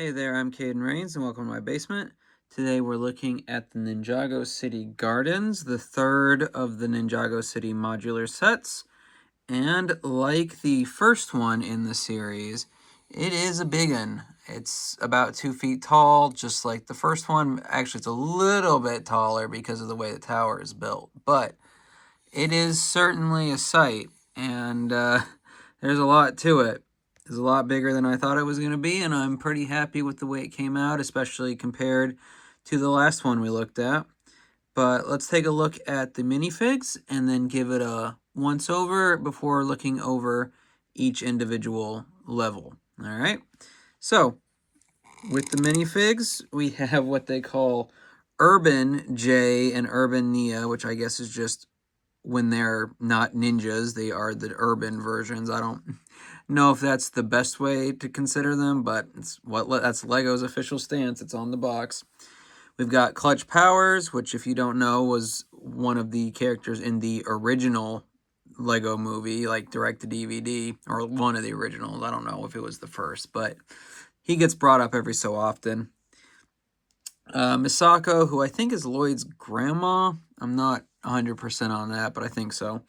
Hey there, I'm Caden Rains, and welcome to my basement. Today we're looking at the Ninjago City Gardens, the third of the Ninjago City modular sets. And like the first one in the series, it is a big one. It's about 2 feet tall, just like the first one. Actually, it's a little bit taller because of the way the tower is built, but it is certainly a sight, and there's a lot to it. It's a lot bigger than I thought it was going to be, and I'm pretty happy with the way it came out, especially compared to the last one we looked at. But let's take a look at the minifigs and then give it a once over before looking over each individual level. All right. So with the minifigs, we have what they call Urban Jay and Urban Nia, which I guess is just when they're not ninjas, they are the urban versions. I don't know if that's the best way to consider them, but that's Lego's official stance. It's on the box. We've got Clutch Powers, which, if you don't know, was one of the characters in the original Lego movie, like direct to DVD, or one of the originals. I don't know if it was the first, but he gets brought up every so often. Misako, who I think is Lloyd's grandma. I'm not 100% on that, but I think so.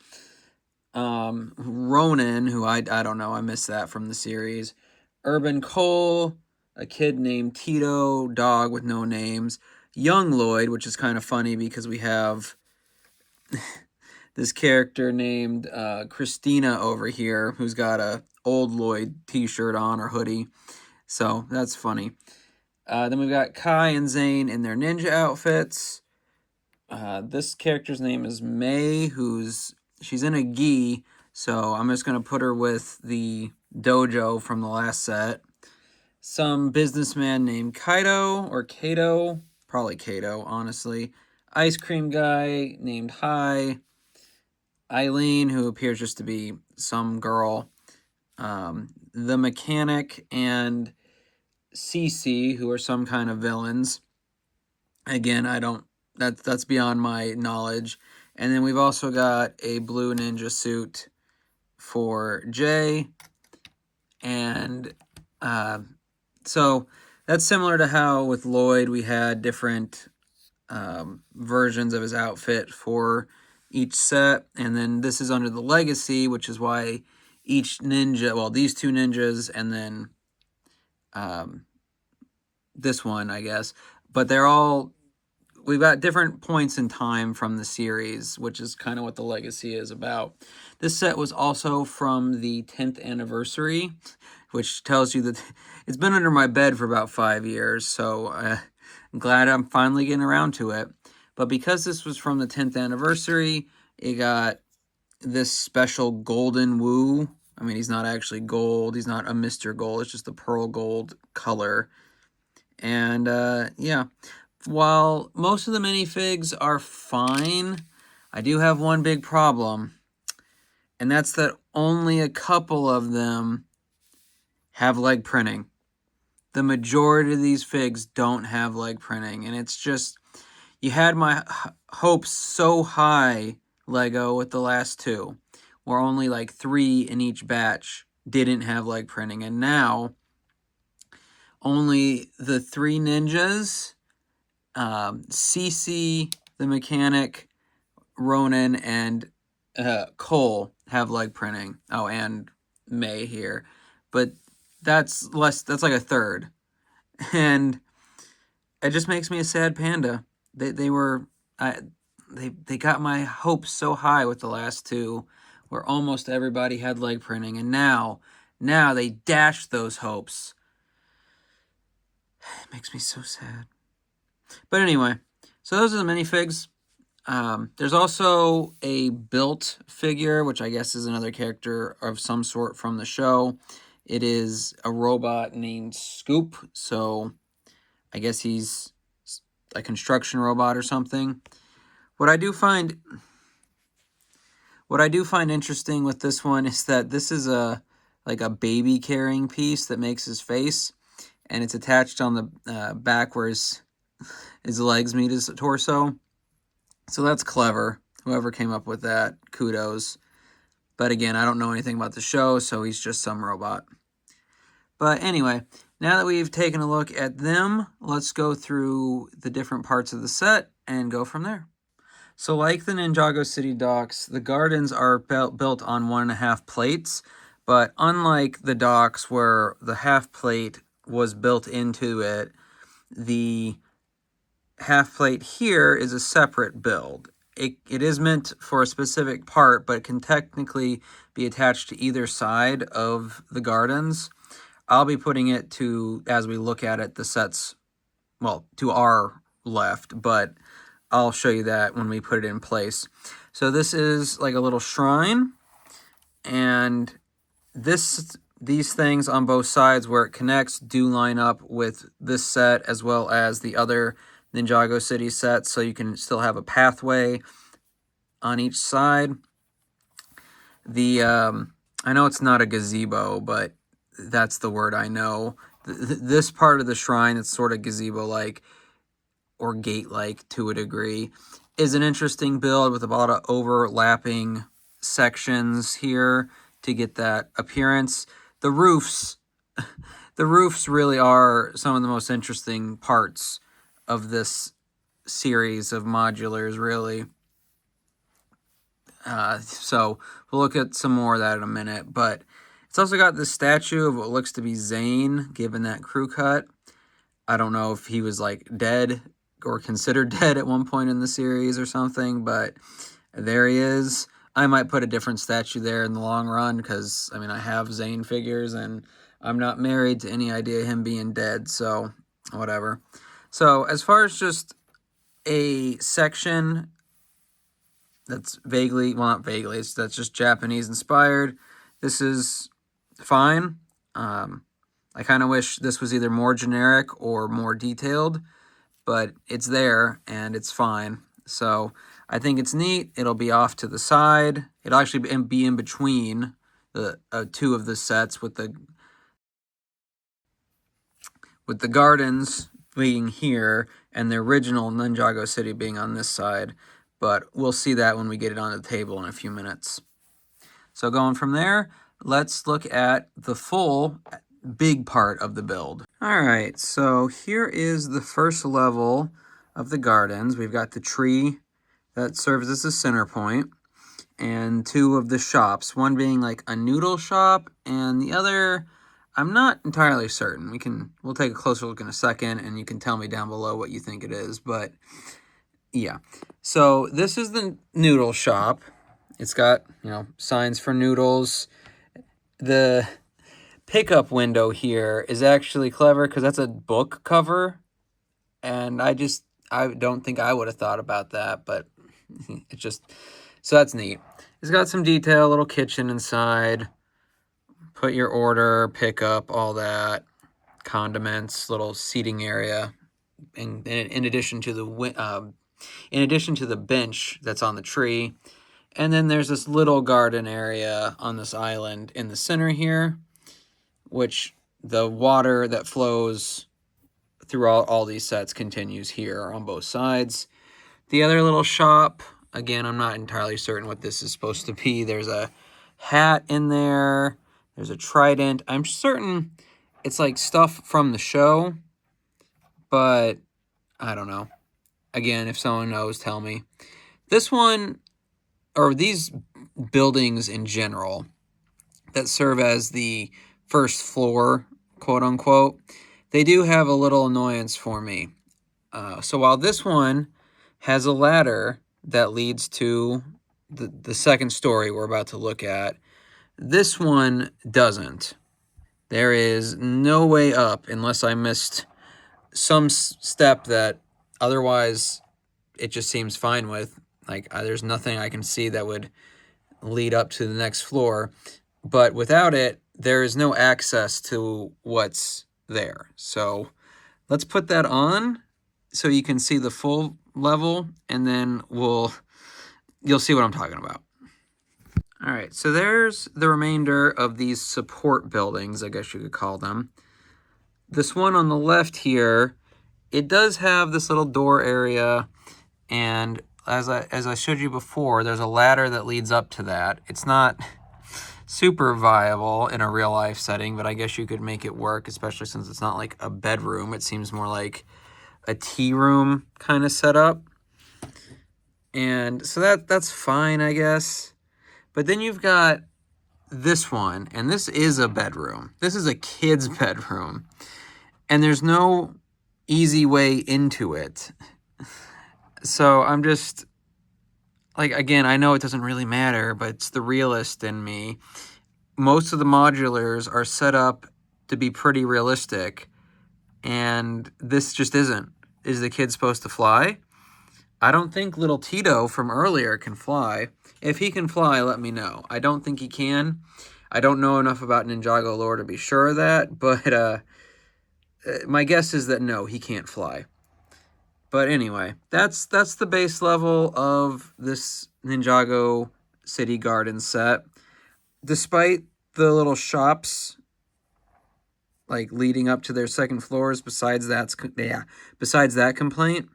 Ronan, who I don't know, I missed that from the series. Urban Cole, a kid named Tito, dog with no names. Young Lloyd, which is kind of funny because we have this character named Christina over here who's got a Old Lloyd t-shirt on or hoodie. So that's funny. Then we've got Kai and Zane in their ninja outfits. This character's name is May, she's in a gi, so I'm just going to put her with the dojo from the last set. Some businessman named Kaito, or Kato, probably Kato, honestly. Ice cream guy named Hai. Eileen, who appears just to be some girl. The mechanic and Cece, who are some kind of villains. Again, that's beyond my knowledge. And then we've also got a blue ninja suit for Jay. And so that's similar to how with Lloyd we had different versions of his outfit for each set. And then this is under the Legacy, which is why each ninja, well, these two ninjas and then this one, I guess. But we've got different points in time from the series, which is kind of what the Legacy is about. This set was also from the 10th anniversary, which tells you that it's been under my bed for about 5 years, so I'm glad I'm finally getting around to it. But because this was from the 10th anniversary, it got this special golden woo. I mean, he's not actually gold. He's not a Mr. Gold. It's just the pearl gold color. And, yeah. While most of the minifigs are fine, I do have one big problem, and that's that only a couple of them have leg printing. The majority of these figs don't have leg printing, and it's just, you had my hopes so high, Lego, with the last two, where only like 3 in each batch didn't have leg printing, and now only the 3 ninjas, Cece, the mechanic, Ronan, and Cole have leg printing. Oh, and May here. But that's like a third. And it just makes me a sad panda. They got my hopes so high with the last two, where almost everybody had leg printing, and now they dashed those hopes. It makes me so sad. But anyway, so those are the minifigs. There's also a built figure, which I guess is another character of some sort from the show. It is a robot named Scoop, so I guess he's a construction robot or something. What I do find interesting with this one is that this is like a baby carrying piece that makes his face, and it's attached on the back where his legs meet his torso. So that's clever. Whoever came up with that, kudos. But again, I don't know anything about the show, so he's just some robot. But anyway, Now that we've taken a look at them, let's go through the different parts of the set and go from there. So like the Ninjago City docks, the gardens are built on 1.5 plates, but unlike the docks where the half plate was built into it, the half plate here is a separate build. It is meant for a specific part, but it can technically be attached to either side of the gardens. I'll be putting it to, as we look at it, the sets, well, to our left, but I'll show you that when we put it in place. So this is like a little shrine, and these things on both sides where it connects do line up with this set as well as the other Ninjago City sets, so you can still have a pathway on each side. I know it's not a gazebo, but that's the word I know. This part of the shrine that's sort of gazebo-like or gate-like to a degree is an interesting build with a lot of overlapping sections here to get that appearance. The roofs really are some of the most interesting parts of this series of modulars, really. So we'll look at some more of that in a minute, but it's also got this statue of what looks to be Zane, given that crew cut. I don't know if he was like dead or considered dead at one point in the series or something, but there he is. I might put a different statue there in the long run because, I mean, I have Zane figures and I'm not married to any idea of him being dead, so whatever. So as far as just a section that's vaguely, well, not vaguely, that's just Japanese inspired, this is fine. I kind of wish this was either more generic or more detailed, but it's there and it's fine. So I think it's neat. It'll be off to the side. It'll actually be in between the two of the sets with the gardens being here and the original Ninjago City being on this side. But we'll see that when we get it on the table in a few minutes. So going from there, let's look at the full big part of the build. All right, so here is the first level of the gardens. We've got the tree that serves as a center point, and two of the shops, one being like a noodle shop, and the other, I'm not entirely certain. We'll take a closer look in a second, and you can tell me down below what you think it is, but yeah. So this is the noodle shop. It's got, signs for noodles. The pickup window here is actually clever because that's a book cover, and I don't think I would have thought about that, but so that's neat. It's got some detail, a little kitchen inside, put your order, pick up, all that, condiments, little seating area, in addition to the bench that's on the tree. And then there's this little garden area on this island in the center here, which the water that flows through all these sets continues here on both sides. The other little shop, again, I'm not entirely certain what this is supposed to be. There's a hat in there. There's a trident. I'm certain it's like stuff from the show, but I don't know. Again, if someone knows, tell me. This one, or these buildings in general that serve as the first floor, quote unquote, they do have a little annoyance for me. So while this one has a ladder that leads to the second story we're about to look at, this one doesn't. There is no way up unless I missed some step that otherwise it just seems fine with. Like, there's nothing I can see that would lead up to the next floor. But without it, there is no access to what's there. So let's put that on so you can see the full level, and then you'll see what I'm talking about. All right, so there's the remainder of these support buildings, I guess you could call them. This one on the left here, it does have this little door area, and as I showed you before, there's a ladder that leads up to that. It's not super viable in a real life setting, but I guess you could make it work, especially since it's not like a bedroom. It seems more like a tea room kind of setup. And so that's fine, I guess. But then you've got this one, and this is a bedroom. This is a kid's bedroom. And there's no easy way into it. So I'm just, like, again, I know it doesn't really matter, but it's the realist in me. Most of the modulars are set up to be pretty realistic, and this just isn't. Is the kid supposed to fly? I don't think little Tito from earlier can fly. If he can fly, let me know. I don't think he can. I don't know enough about Ninjago lore to be sure of that, but my guess is that no, he can't fly. But anyway, that's the base level of this Ninjago City Garden set. Despite the little shops like leading up to their second floors, besides that complaint,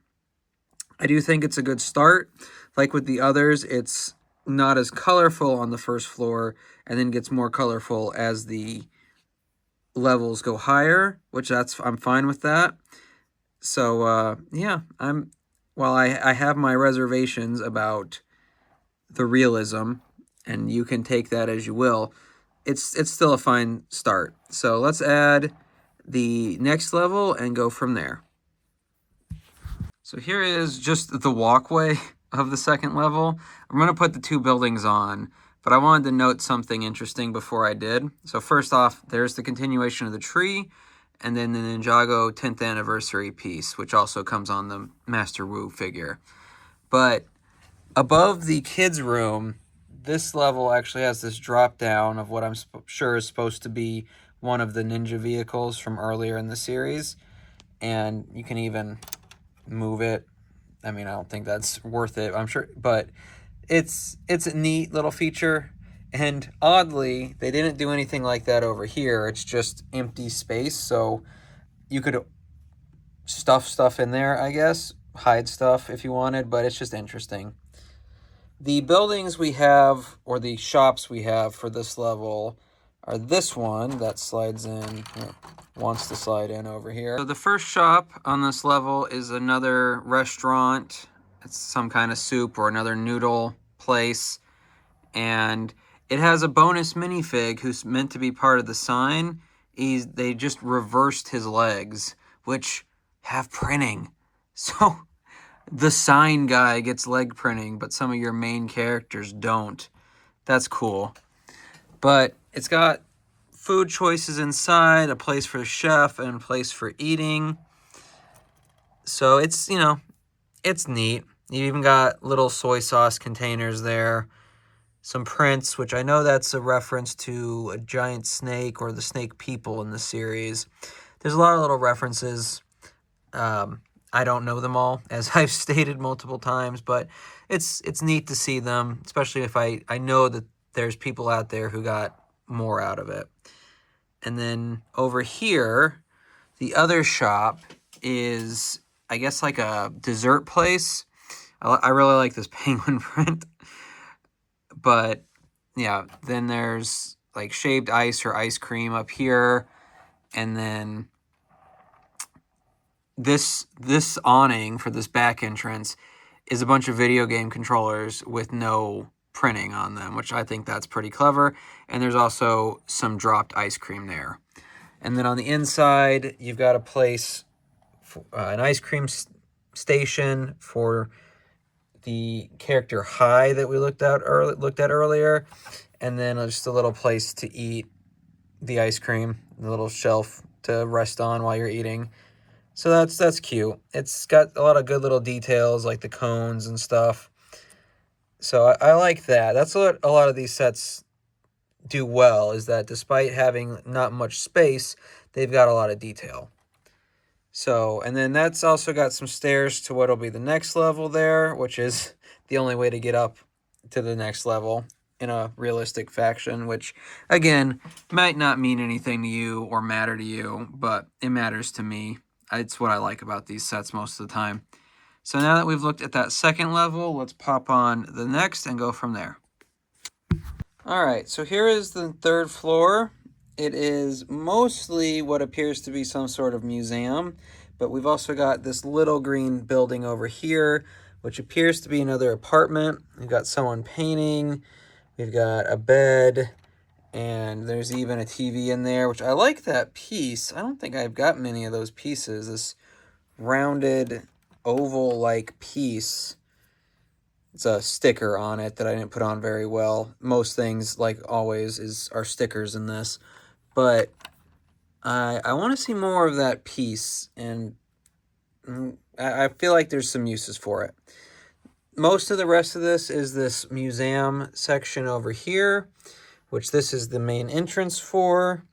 I do think it's a good start. Like with the others, it's not as colorful on the first floor and then gets more colorful as the levels go higher, which I'm fine with that. So yeah, while I have my reservations about the realism, and you can take that as you will, it's still a fine start. So let's add the next level and go from there. So here is just the walkway of the second level. I'm going to put the two buildings on, but I wanted to note something interesting before I did. So first off, there's the continuation of the tree, and then the Ninjago 10th anniversary piece, which also comes on the Master Wu figure. But above the kids' room, this level actually has this drop down of what I'm sure is supposed to be one of the ninja vehicles from earlier in the series. And you can even move it. I mean, I don't think that's worth it, I'm sure, but it's a neat little feature. And oddly, they didn't do anything like that over here. It's just empty space, so you could stuff stuff in there, I guess, hide stuff if you wanted, but it's just interesting. The buildings we have, or the shops we have for this level, are this one that slides in, wants to slide in over here. So the first shop on this level is another restaurant. It's some kind of soup or another noodle place. And it has a bonus minifig who's meant to be part of the sign. They just reversed his legs, which have printing. So the sign guy gets leg printing, but some of your main characters don't. That's cool. But it's got food choices inside, a place for the chef, and a place for eating. So it's, it's neat. You even got little soy sauce containers there. Some prints, which I know that's a reference to a giant snake or the snake people in the series. There's a lot of little references. I don't know them all, as I've stated multiple times, but it's neat to see them, especially if I know that there's people out there who got more out of it. And then over here, the other shop is, I guess, like a dessert place. I really like this penguin print. But yeah, then there's like shaved ice or ice cream up here. And then this awning for this back entrance is a bunch of video game controllers with no printing on them, which I think that's pretty clever. And there's also some dropped ice cream there. And then on the inside, you've got a place, for, an ice cream station for the character Hai that we looked at earlier, and then just a little place to eat the ice cream, the little shelf to rest on while you're eating. So that's cute. It's got a lot of good little details like the cones and stuff. So I like that. That's what a lot of these sets do well, is that despite having not much space, they've got a lot of detail. So, and then that's also got some stairs to what'll be the next level there, which is the only way to get up to the next level in a realistic fashion, which, again, might not mean anything to you or matter to you, but it matters to me. It's what I like about these sets most of the time. So now that we've looked at that second level, let's pop on the next and go from there. All right, so here is the third floor. It is mostly what appears to be some sort of museum, but we've also got this little green building over here, which appears to be another apartment. We've got someone painting, we've got a bed, and there's even a TV in there, which I like that piece. I don't think I've got many of those pieces. This rounded oval-like piece. It's a sticker on it that I didn't put on very well. Most things, like always, are stickers in this. But I want to see more of that piece, and I feel like there's some uses for it. Most of the rest of this is this museum section over here, which this is the main entrance for.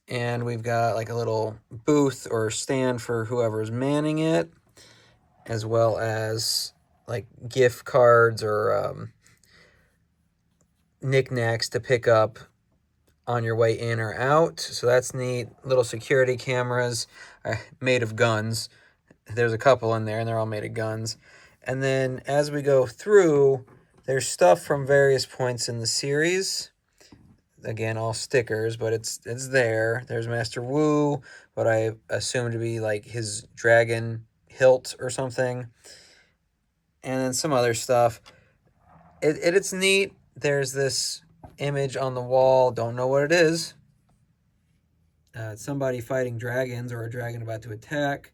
And we've got like a little booth or stand for whoever's manning it, as well as like gift cards or knickknacks to pick up on your way in or out. So that's neat. Little security cameras made of guns. There's a couple in there and they're all made of guns. And then as we go through, there's stuff from various points in the series. Again, all stickers, but it's there. There's Master Wu, what I assume to be like his dragon hilt or something. And then some other stuff. It's neat. There's this image on the wall. Don't know what it is. It's somebody fighting dragons or a dragon about to attack.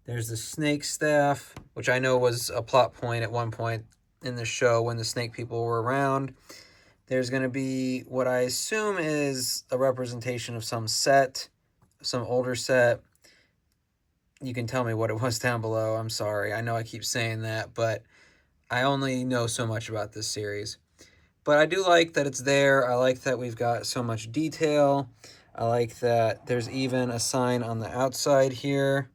There's the snake staff, which I know was a plot point at one point in the show when the snake people were around. There's going to be what I assume is a representation of some set, some older set. You can tell me what it was down below. I'm sorry. I know I keep saying that, but I only know so much about this series. But I do like that it's there. I like that we've got so much detail. I like that there's even a sign on the outside here.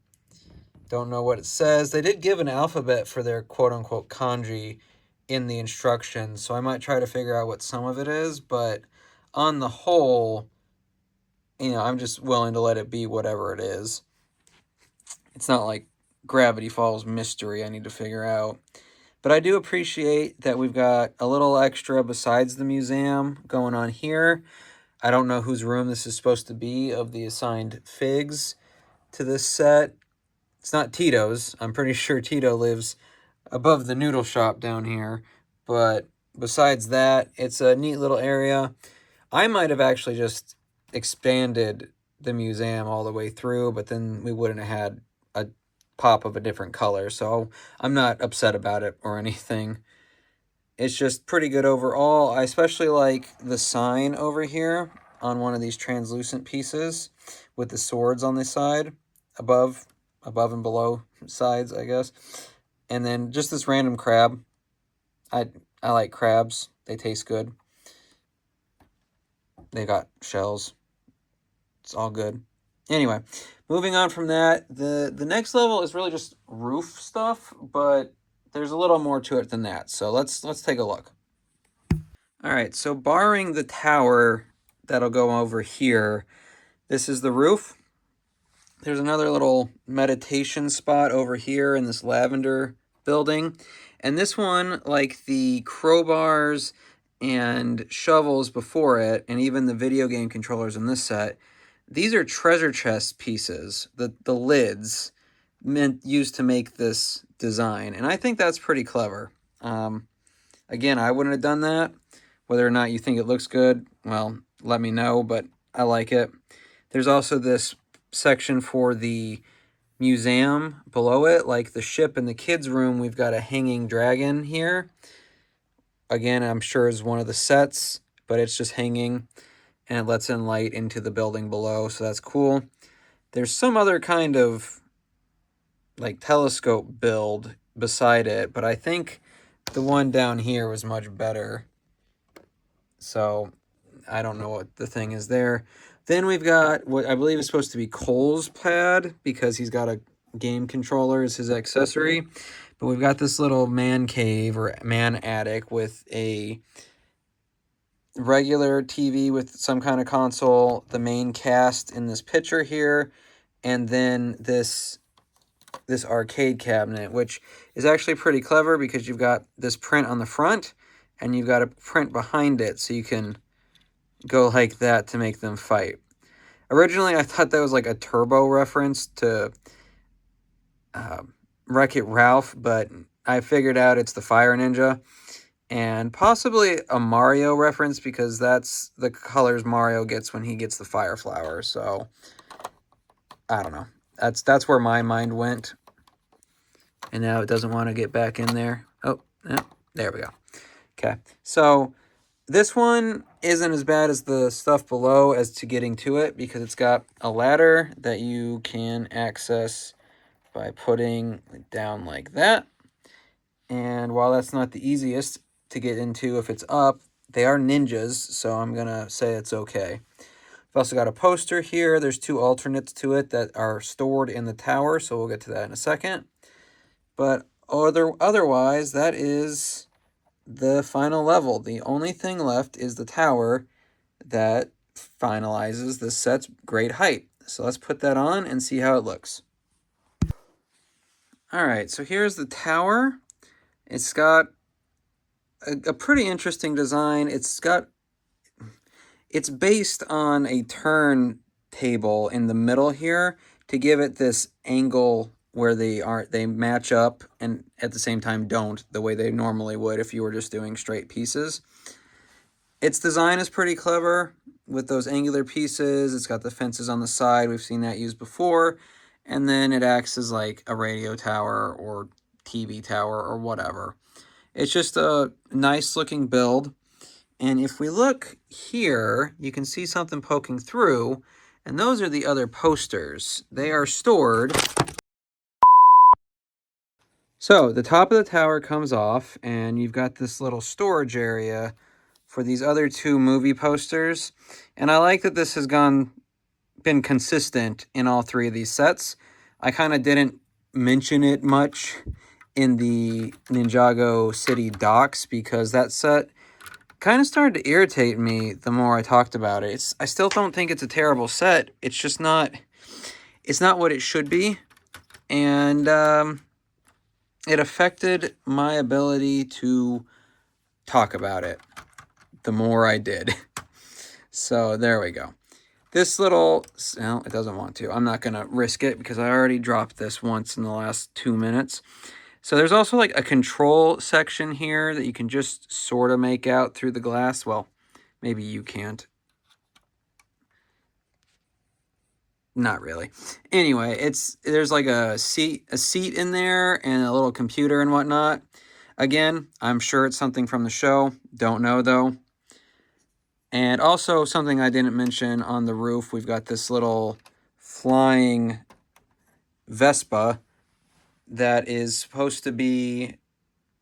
Don't know what it says. They did give an alphabet for their quote-unquote kanji in the instructions, so I might try to figure out what some of it is, but on the whole, you know, I'm just willing to let it be whatever it is. It's not like Gravity Falls mystery I need to figure out. But I do appreciate that we've got a little extra besides the museum going on here. I don't know whose room this is supposed to be of the assigned figs to this set. It's not Tito's. I'm pretty sure Tito lives above the noodle shop down here. But besides that, it's a neat little area. I might have actually just expanded the museum all the way through, but then we wouldn't have had a pop of a different color. So I'm not upset about it or anything. It's just pretty good overall. I especially like the sign over here on one of these translucent pieces with the swords on this side, above and below sides, I guess. And then just this random crab. I like crabs. They taste good. They got shells. It's all good. Anyway, moving on from that, the next level is really just roof stuff, but there's a little more to it than that. So let's take a look. All right, so barring the tower that'll go over here, this is the roof. There's another little meditation spot over here in this lavender building. And this one, like the crowbars and shovels before it, and even the video game controllers in this set, these are treasure chest pieces, the lids used to make this design. And I think that's pretty clever. Again, I wouldn't have done that. Whether or not you think it looks good, well, let me know, but I like it. There's also this section for the museum below it, like the ship in the kids' room. We've got a hanging dragon here. Again, I'm sure is one of the sets, but it's just hanging, and it lets in light into the building below, so that's cool. There's some other kind of like telescope build beside it, but I think the one down here was much better. So I don't know what the thing is there. Then we've got what I believe is supposed to be Cole's pad, because he's got a game controller as his accessory. But we've got this little man cave or man attic with a regular TV with some kind of console, the main cast in this picture here, and then this arcade cabinet, which is actually pretty clever because you've got this print on the front, and you've got a print behind it, so you can go like that to make them fight. Originally, I thought that was like a Turbo reference to Wreck-It Ralph, but I figured out it's the Fire Ninja. And possibly a Mario reference, because that's the colors Mario gets when he gets the fire flower. So, I don't know. That's where my mind went. And now it doesn't want to get back in there. Oh, yeah, there we go. Okay, so this one isn't as bad as the stuff below as to getting to it, because it's got a ladder that you can access by putting it down like that. And while that's not the easiest to get into if it's up, they are ninjas, so I'm going to say it's okay. I've also got a poster here. There's 2 alternates to it that are stored in the tower, so we'll get to that in a second. But otherwise, that is the final level. The only thing left is the tower that finalizes the set's great height. So let's put that on and see how it looks. All right, so here's the tower. It's got a pretty interesting design. It's based on a turntable in the middle here to give it this angle where they match up and at the same time don't, the way they normally would if you were just doing straight pieces. Its design is pretty clever with those angular pieces. It's got the fences on the side. We've seen that used before. And then it acts as like a radio tower or TV tower or whatever. It's just a nice looking build. And if we look here, you can see something poking through, and those are the other posters. They are stored. So the top of the tower comes off, and you've got this little storage area for these other 2 movie posters. And I like that this has been consistent in all 3 of these sets. I kind of didn't mention it much in the Ninjago City docks, because that set kind of started to irritate me the more I talked about it. I still don't think it's a terrible set. It's just not, it's not what it should be. And it affected my ability to talk about it the more I did. So there we go. This little, well, it doesn't want to. I'm not going to risk it because I already dropped this once in the last 2 minutes. So there's also like a control section here that you can just sort of make out through the glass. Well, maybe you can't. Not really. Anyway, there's like a seat in there and a little computer and whatnot. Again, I'm sure it's something from the show. Don't know though. And also something I didn't mention, on the roof, we've got this little flying Vespa that is supposed to be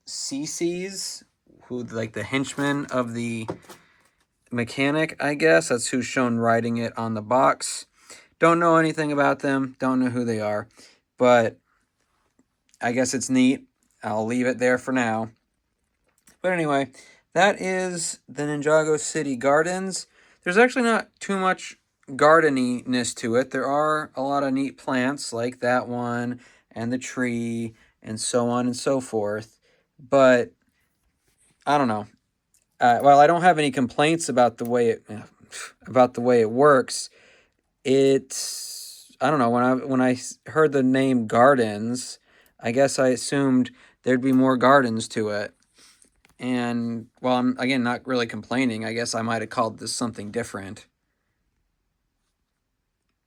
CC's, who, like, the henchman of the mechanic, I guess. That's who's shown riding it on the box. Don't know anything about them. Don't know who they are. But I guess it's neat. I'll leave it there for now. But anyway, that is the Ninjago City Gardens. There's actually not too much gardeniness to it. There are a lot of neat plants like that one and the tree and so on and so forth. But I don't know. Well, I don't have any complaints about the way it works. I don't know, when I heard the name Gardens, I guess I assumed there'd be more gardens to it. And, well, I'm, again, not really complaining. I guess I might have called this something different.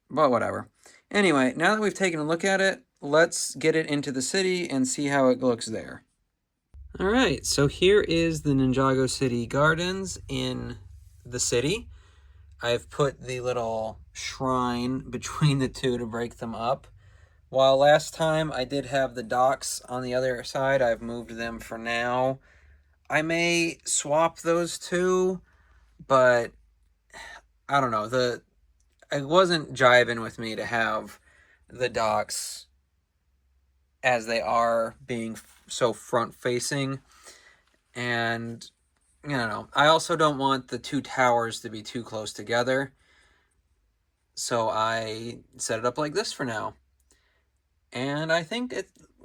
But whatever. Anyway, now that we've taken a look at it, let's get it into the city and see how it looks there. All right, so here is the Ninjago City Gardens in the city. I've put the little shrine between the 2 to break them up. While last time I did have the docks on the other side, I've moved them for now. I may swap those 2, but I don't know. It wasn't jiving with me to have the docks as they are, being so front-facing. And, I don't know. I also don't want the 2 towers to be too close together. So I set it up like this for now. And I think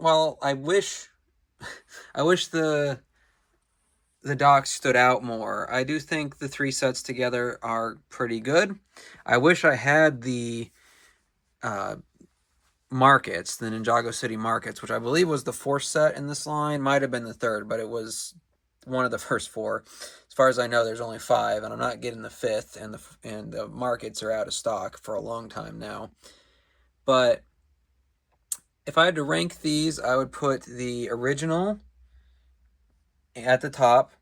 I wish the the docks stood out more. I do think the 3 sets together are pretty good. I wish I had the markets, the Ninjago City markets, which I believe was the 4th set in this line. Might have been the 3rd, but it was one of the first 4. As far as I know, there's only 5, and I'm not getting the 5th, and the markets are out of stock for a long time now. But if I had to rank these, I would put the original at the top,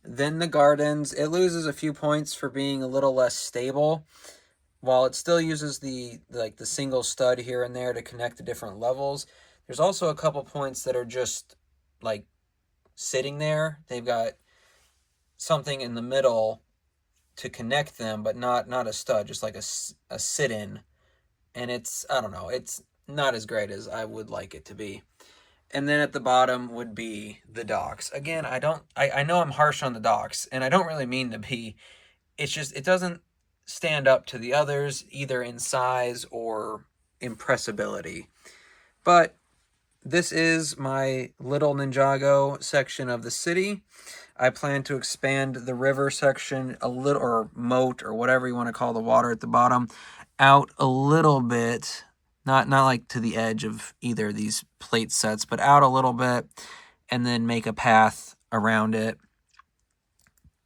then the Gardens. It loses a few points for being a little less stable. While it still uses the single stud here and there to connect the different levels, there's also a couple points that are just like sitting there. They've got something in the middle to connect them, but not a stud, just like a sit-in. And it's, I don't know, it's not as great as I would like it to be. And then at the bottom would be the docks. Again, I know I'm harsh on the docks, and I don't really mean to be. It's just, it doesn't stand up to the others, either in size or impressibility. But this is my little Ninjago section of the city. I plan to expand the river section a little, or moat, or whatever you want to call the water at the bottom, out a little bit. Not like to the edge of either of these plate sets, but out a little bit, and then make a path around it.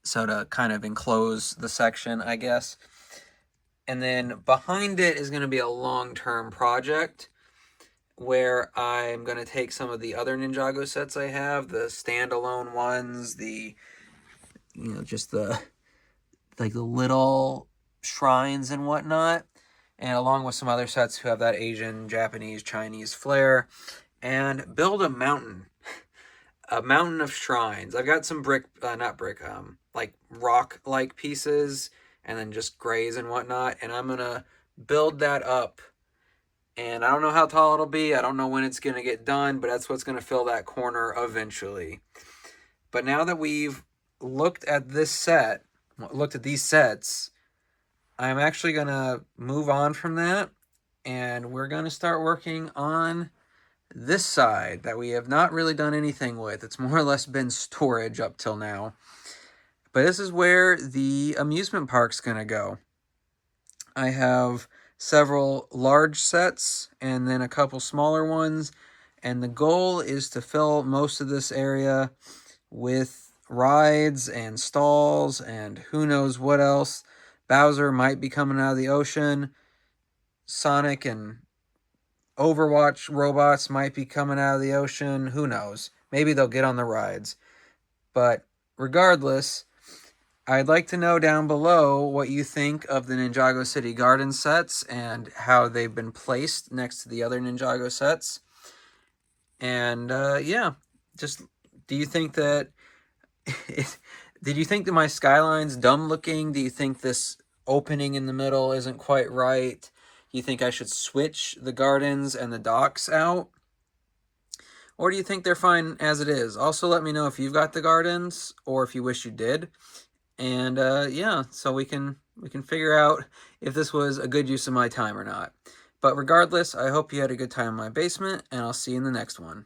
So to kind of enclose the section, I guess. And then behind it is going to be a long-term project where I'm going to take some of the other Ninjago sets I have, the standalone ones, just the little shrines and whatnot, and along with some other sets who have that Asian, Japanese, Chinese flair, and build a mountain of shrines. I've got some like rock-like pieces, and then just grays and whatnot, and I'm gonna build that up. And I don't know how tall it'll be. I don't know when it's gonna get done, but that's what's gonna fill that corner eventually. But now that we've looked at these sets, I'm actually gonna move on from that, and we're gonna start working on this side that we have not really done anything with. It's more or less been storage up till now. But this is where the amusement park's gonna go. I have several large sets and then a couple smaller ones, and the goal is to fill most of this area with rides and stalls and who knows what else. Bowser might be coming out of the ocean. Sonic and Overwatch robots might be coming out of the ocean. Who knows? Maybe they'll get on the rides. But regardless, I'd like to know down below what you think of the Ninjago City Garden sets and how they've been placed next to the other Ninjago sets. And yeah, just do you think that did you think that my skyline's dumb looking? Do you think this opening in the middle isn't quite right? You think I should switch the gardens and the docks out? Or do you think they're fine as it is? Also, let me know if you've got the gardens or if you wish you did. And yeah, so we can figure out if this was a good use of my time or not. But regardless, I hope you had a good time in my basement, and I'll see you in the next one.